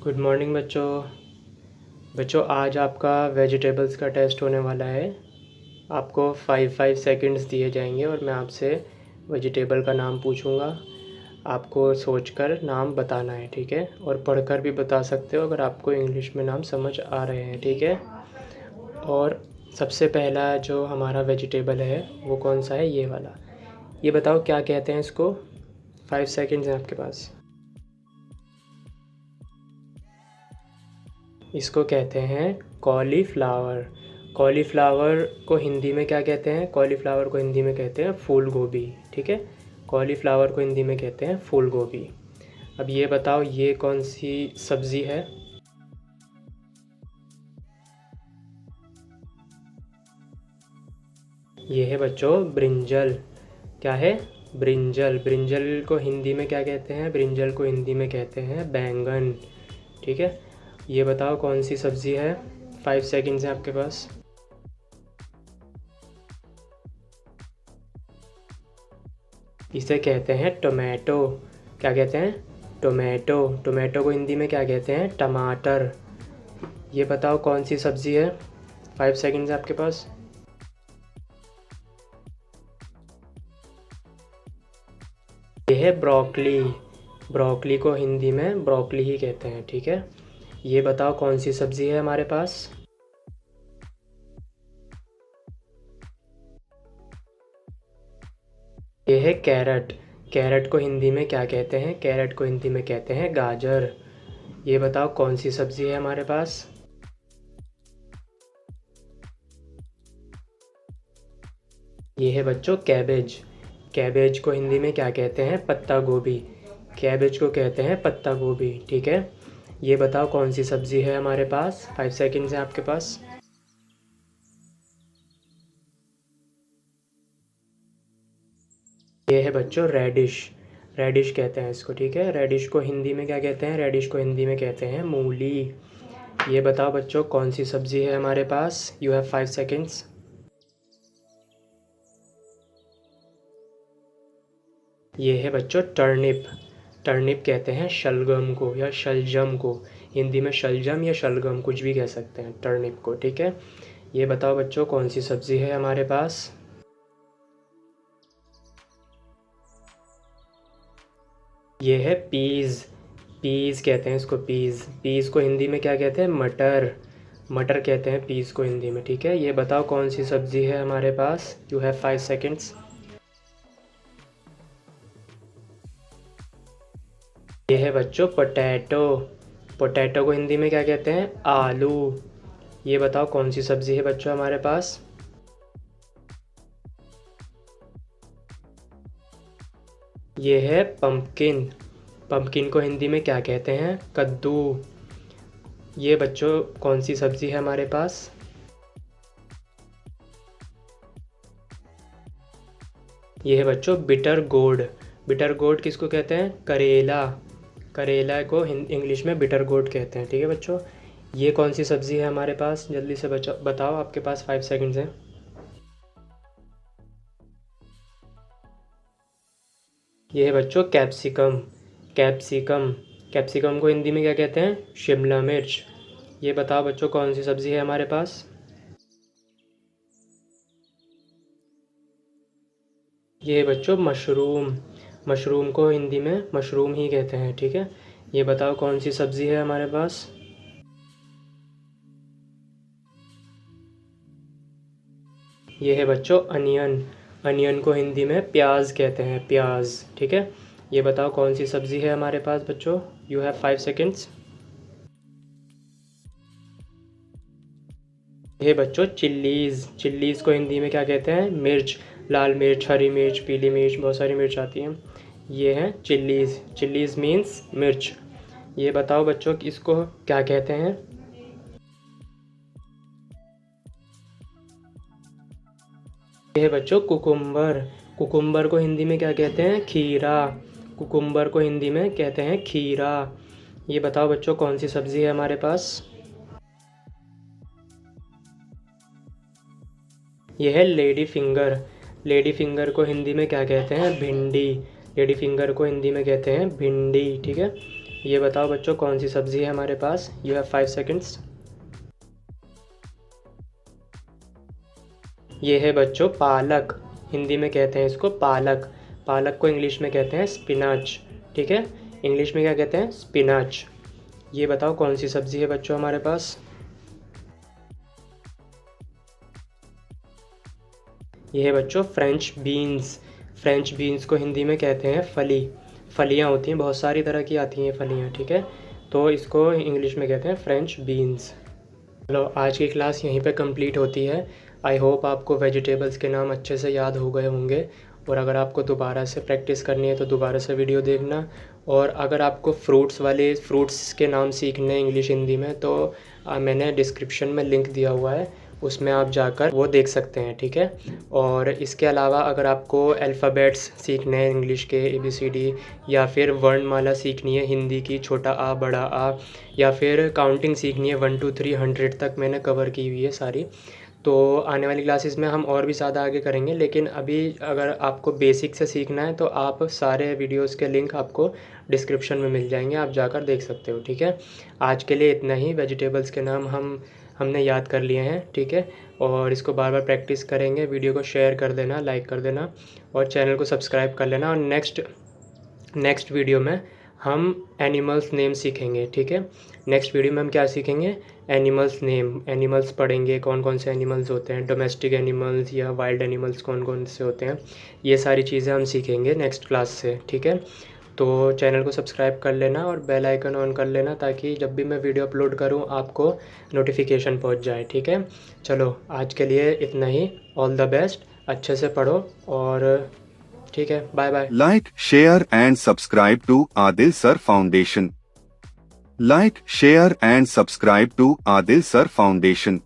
Good morning बच्चों आज आपका वेजिटेबल्स का टेस्ट होने वाला है। आपको 5 सेकंड्स दिए जाएंगे और मैं आपसे वेजिटेबल का नाम पूछूंगा। आपको सोचकर नाम बताना है, ठीक है। और पढ़कर भी बता सकते हो अगर आपको इंग्लिश में नाम समझ आ रहे हैं, ठीक है। और सबसे पहला जो हमारा वेजिटेबल है वो कौन सा है? ये वाला। ये बताओ क्या कहते हैं इसको। 5 सेकंड्स हैं आपके पास। इसको कहते हैं कॉलीफ्लावर। कॉलीफ्लावर को हिंदी में क्या कहते हैं? कॉलीफ्लावर को हिंदी में कहते हैं फूल गोभी, ठीक है। कॉलीफ्लावर को हिंदी में कहते हैं फूल गोभी। अब ये बताओ ये कौन सी सब्ज़ी है? ये है बच्चों ब्रिंजल। क्या है? ब्रिंजल। ब्रिंजल को हिंदी में क्या कहते हैं? ब्रिंजल को हिंदी में कहते हैं बैंगन, ठीक है। ये बताओ कौन सी सब्ज़ी है? 5 सेकंड्स हैं आपके पास। इसे कहते हैं टोमेटो। क्या कहते हैं? टोमेटो। टोमेटो को हिंदी में क्या कहते हैं? टमाटर। ये बताओ कौन सी सब्ज़ी है? 5 सेकंड्स है आपके पास। ये है ब्रोकली। ब्रोकली को हिंदी में ब्रोकली ही कहते हैं, ठीक है। ये बताओ कौन सी सब्ज़ी है हमारे पास? ये है कैरेट। कैरेट को हिंदी में क्या कहते हैं? कैरेट को हिंदी में कहते हैं गाजर। ये बताओ कौन सी सब्ज़ी है हमारे पास? ये है बच्चों कैबेज। कैबेज को हिंदी में क्या कहते हैं? पत्ता गोभी। कैबेज को कहते हैं पत्ता गोभी, ठीक है। ये बताओ कौन सी सब्ज़ी है हमारे पास? 5 सेकंड्स है आपके पास। ये है बच्चों रेडिश। रेडिश कहते हैं इसको, ठीक है। रेडिश को हिंदी में क्या कहते हैं? रेडिश को हिंदी में कहते हैं मूली। ये बताओ बच्चों कौन सी सब्ज़ी है हमारे पास? You have 5 seconds. ये है बच्चों टर्निप। टर्निप कहते हैं शलगम को या शलजम को। हिंदी में शलजम या शलगम कुछ भी कह सकते हैं टर्निप को, ठीक है। ये बताओ बच्चों कौन सी सब्ज़ी है हमारे पास? ये है पीज़। पीज़ कहते हैं इसको, पीज़। पीज़ को हिंदी में क्या कहते हैं? मटर। मटर कहते हैं पीज़ को हिंदी में, ठीक है। ये बताओ कौन सी सब्ज़ी है हमारे पास? You have 5 seconds. ये है बच्चों पोटैटो। पोटैटो को हिंदी में क्या कहते हैं? आलू। ये बताओ कौन सी सब्ज़ी है बच्चों हमारे पास? ये है पंपकिन। पंपकिन को हिंदी में क्या कहते हैं? कद्दू। ये बच्चों कौन सी सब्ज़ी है हमारे पास? ये है बच्चों बिटर गोर्ड। बिटर गोर्ड किसको कहते हैं? करेला। करेला को इंग्लिश में बिटर गोर्ड कहते हैं, ठीक है बच्चों। ये कौन सी सब्ज़ी है हमारे पास? जल्दी से बताओ, आपके पास 5 सेकंड्स हैं। ये है बच्चों कैप्सिकम। कैप्सिकम। कैप्सिकम को हिंदी में क्या कहते हैं? शिमला मिर्च। ये बताओ बच्चों कौन सी सब्ज़ी है हमारे पास? ये है बच्चों मशरूम। मशरूम को हिंदी में मशरूम ही कहते हैं, ठीक है। ये बताओ कौन सी सब्ज़ी है हमारे पास? ये है बच्चों अनियन। अनियन को हिंदी में प्याज कहते हैं, प्याज, ठीक है। ये बताओ कौन सी सब्ज़ी है हमारे पास बच्चों? You have 5 seconds. ये बच्चों चिल्लीज़। चिल्लीज़ को हिंदी में क्या कहते हैं? मिर्च। लाल मिर्च, हरी मिर्च, पीली मिर्च, बहुत सारी मिर्च आती हैं। ये है चिल्लीज़। चिल्लीज़ मीन्स मिर्च। ये बताओ बच्चों कि इसको क्या कहते हैं? ये है बच्चों कुकुम्बर। कुकुम्बर को हिंदी में क्या कहते हैं? खीरा। कुकुम्बर को हिंदी में कहते हैं खीरा। ये बताओ बच्चों कौन सी सब्ज़ी है हमारे पास? ये है लेडी फिंगर। लेडी फिंगर को हिंदी में क्या कहते हैं? भिंडी। लेडी फिंगर को हिंदी में कहते हैं भिंडी, ठीक है। ये बताओ बच्चों कौन सी सब्ज़ी है हमारे पास। You have 5 seconds. ये है बच्चों पालक। हिंदी में कहते हैं इसको पालक। पालक को इंग्लिश में कहते हैं स्पिनाच। ठीक है, इंग्लिश में क्या कहते हैं? स्पिनाच। ये बताओ कौन सी सब्ज़ी है बच्चों हमारे पास। ये है बच्चों फ्रेंच बीन्स। फ्रेंच बीन्स को हिंदी में कहते हैं फली। फलियाँ होती हैं, बहुत सारी तरह की आती हैं फलियाँ। ठीक है, तो इसको इंग्लिश में कहते हैं फ्रेंच बीन्स। चलो आज की क्लास यहीं पे कंप्लीट होती है। आई होप आपको वेजिटेबल्स के नाम अच्छे से याद हो गए होंगे। और अगर आपको दोबारा से प्रैक्टिस करनी है तो दोबारा से वीडियो देखना। और अगर आपको फ्रूट्स के नाम सीखने हैं इंग्लिश हिंदी में तो मैंने डिस्क्रिप्शन में लिंक दिया हुआ है, उसमें आप जाकर वो देख सकते हैं। ठीक है, और इसके अलावा अगर आपको अल्फ़ाबेट्स सीखने हैं इंग्लिश के ABCD, या फिर वर्णमाला सीखनी है हिंदी की, छोटा आ बड़ा आ, या फिर काउंटिंग सीखनी है 1 2 3 100 तक मैंने कवर की हुई है सारी। तो आने वाली क्लासेस में हम और भी ज़्यादा आगे करेंगे, लेकिन अभी अगर आपको बेसिक से सीखना है तो आप सारे वीडियोस के लिंक आपको डिस्क्रिप्शन में मिल जाएंगे, आप जाकर देख सकते हो। ठीक है, आज के लिए इतना ही। वेजिटेबल्स के नाम हमने याद कर लिए हैं। ठीक है, और इसको बार बार प्रैक्टिस करेंगे। वीडियो को शेयर कर देना, लाइक कर देना, और चैनल को सब्सक्राइब कर लेना। और नेक्स्ट वीडियो में हम एनिमल्स नेम सीखेंगे। ठीक है, नेक्स्ट वीडियो में हम क्या सीखेंगे? Animals name. एनिमल्स पढ़ेंगे, कौन कौन से एनिमल्स होते हैं, डोमेस्टिक एनिमल्स या वाइल्ड एनिमल्स कौन कौन से होते हैं, ये सारी चीज़ें हम सीखेंगे नेक्स्ट क्लास से। ठीक है, तो चैनल को सब्सक्राइब कर लेना और बेल आइकन ऑन कर लेना, ताकि जब भी मैं वीडियो अपलोड करूं आपको नोटिफिकेशन पहुंच जाए। ठीक है, चलो आज के लिए इतना ही। ऑल द बेस्ट, अच्छे से पढ़ो, और ठीक है, bye bye. Like, share and subscribe to Adil Sir Foundation. Like, share and subscribe to Adil Sir Foundation.